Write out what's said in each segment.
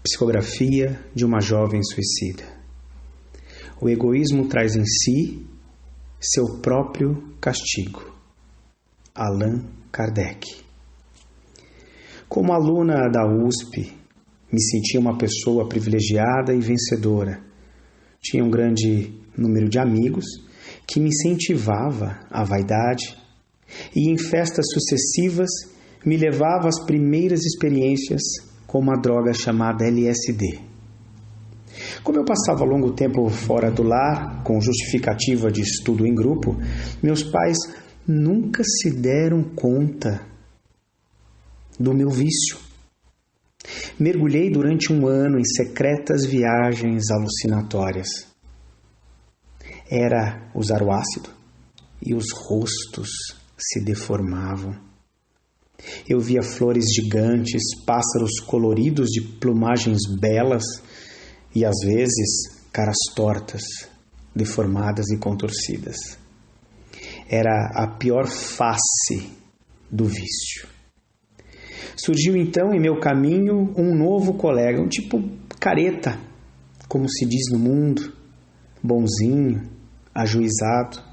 Psicografia de uma jovem suicida. O egoísmo traz em si seu próprio castigo. Allan Kardec. Como aluna da USP, me sentia uma pessoa privilegiada e vencedora. Tinha um grande número de amigos que me incentivava à vaidade e em festas sucessivas me levava às primeiras experiências com uma droga chamada LSD. Como eu passava longo tempo fora do lar, com justificativa de estudo em grupo, meus pais nunca se deram conta do meu vício. Mergulhei durante um ano em secretas viagens alucinatórias. Era usar o ácido e os rostos se deformavam. Eu via flores gigantes, pássaros coloridos de plumagens belas e, às vezes, caras tortas, deformadas e contorcidas. Era a pior face do vício. Surgiu então em meu caminho um novo colega, um tipo careta, como se diz no mundo, bonzinho, ajuizado.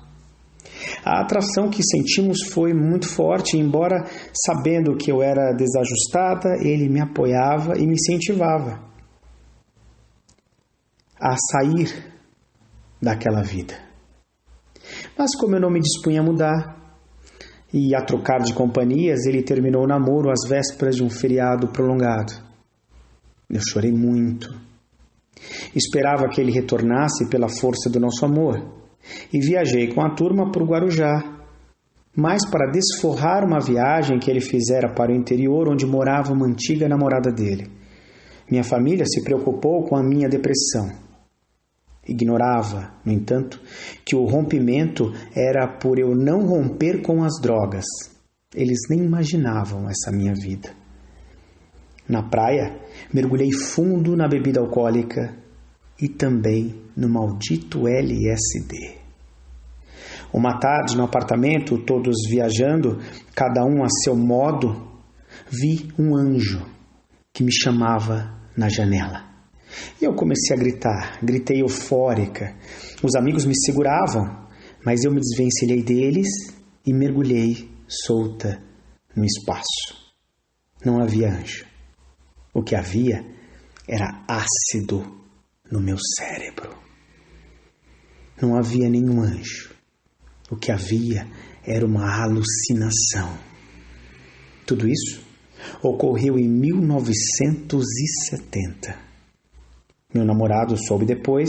A atração que sentimos foi muito forte, embora sabendo que eu era desajustada, ele me apoiava e me incentivava a sair daquela vida. Mas como eu não me dispunha a mudar e a trocar de companhias, ele terminou o namoro às vésperas de um feriado prolongado. Eu chorei muito. Esperava que ele retornasse pela força do nosso amor. E viajei com a turma para o Guarujá, mas para desforrar uma viagem que ele fizera para o interior, onde morava uma antiga namorada dele. Minha família se preocupou com a minha depressão. Ignorava, no entanto, que o rompimento era por eu não romper com as drogas. Eles nem imaginavam essa minha vida. Na praia, mergulhei fundo na bebida alcoólica e também no maldito LSD. Uma tarde, no apartamento, todos viajando, cada um a seu modo, vi um anjo que me chamava na janela. E eu comecei a gritar, gritei eufórica. Os amigos me seguravam, mas eu me desvencilhei deles e mergulhei solta no espaço. Não havia anjo. O que havia era ácido no meu cérebro. Não havia nenhum anjo. O que havia era uma alucinação. Tudo isso ocorreu em 1970. Meu namorado soube depois.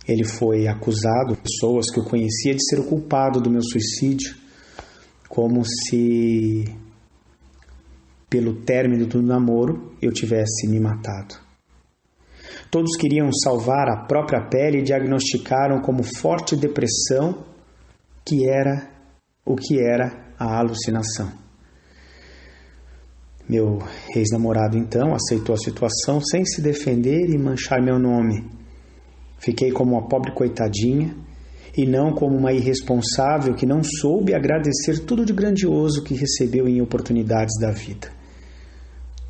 Ele foi acusado por pessoas que eu conhecia de ser o culpado do meu suicídio, como se, pelo término do namoro, eu tivesse me matado. Todos queriam salvar a própria pele e diagnosticaram como forte depressão que era o que era a alucinação. Meu ex-namorado, então, aceitou a situação sem se defender e manchar meu nome. Fiquei como uma pobre coitadinha e não como uma irresponsável que não soube agradecer tudo de grandioso que recebeu em oportunidades da vida.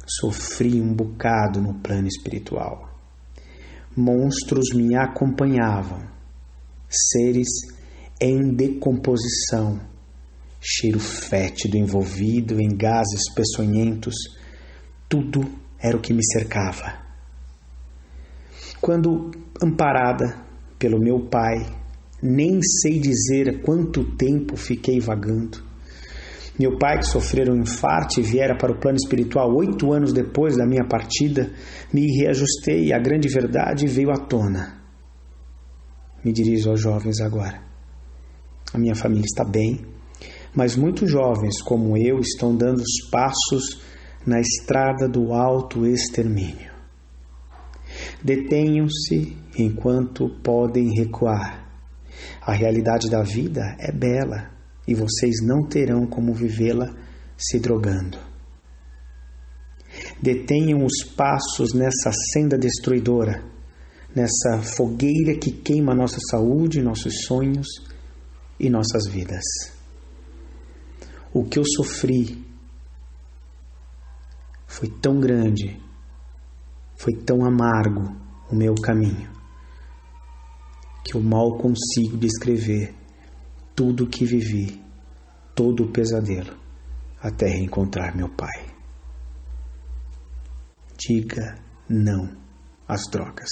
Sofri um bocado no plano espiritual. Monstros me acompanhavam, seres em decomposição, cheiro fétido envolvido em gases peçonhentos, tudo era o que me cercava. Quando amparada pelo meu pai, nem sei dizer quanto tempo fiquei vagando. Meu pai, que sofrera um infarto e viera para o plano espiritual 8 anos depois da minha partida, me reajustei e a grande verdade veio à tona. Me dirijo aos jovens agora. A minha família está bem, mas muitos jovens como eu estão dando os passos na estrada do autoextermínio. Detenham-se enquanto podem recuar. A realidade da vida é bela e vocês não terão como vivê-la se drogando. Detenham os passos nessa senda destruidora, nessa fogueira que queima nossa saúde, nossos sonhos e nossas vidas. O que eu sofri foi tão grande Foi tão amargo o meu caminho que eu mal consigo descrever tudo o que vivi, todo o pesadelo, até reencontrar meu pai. Diga não às drogas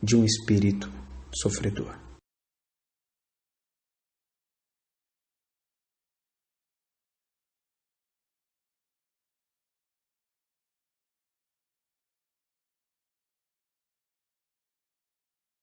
de um espírito sofredor.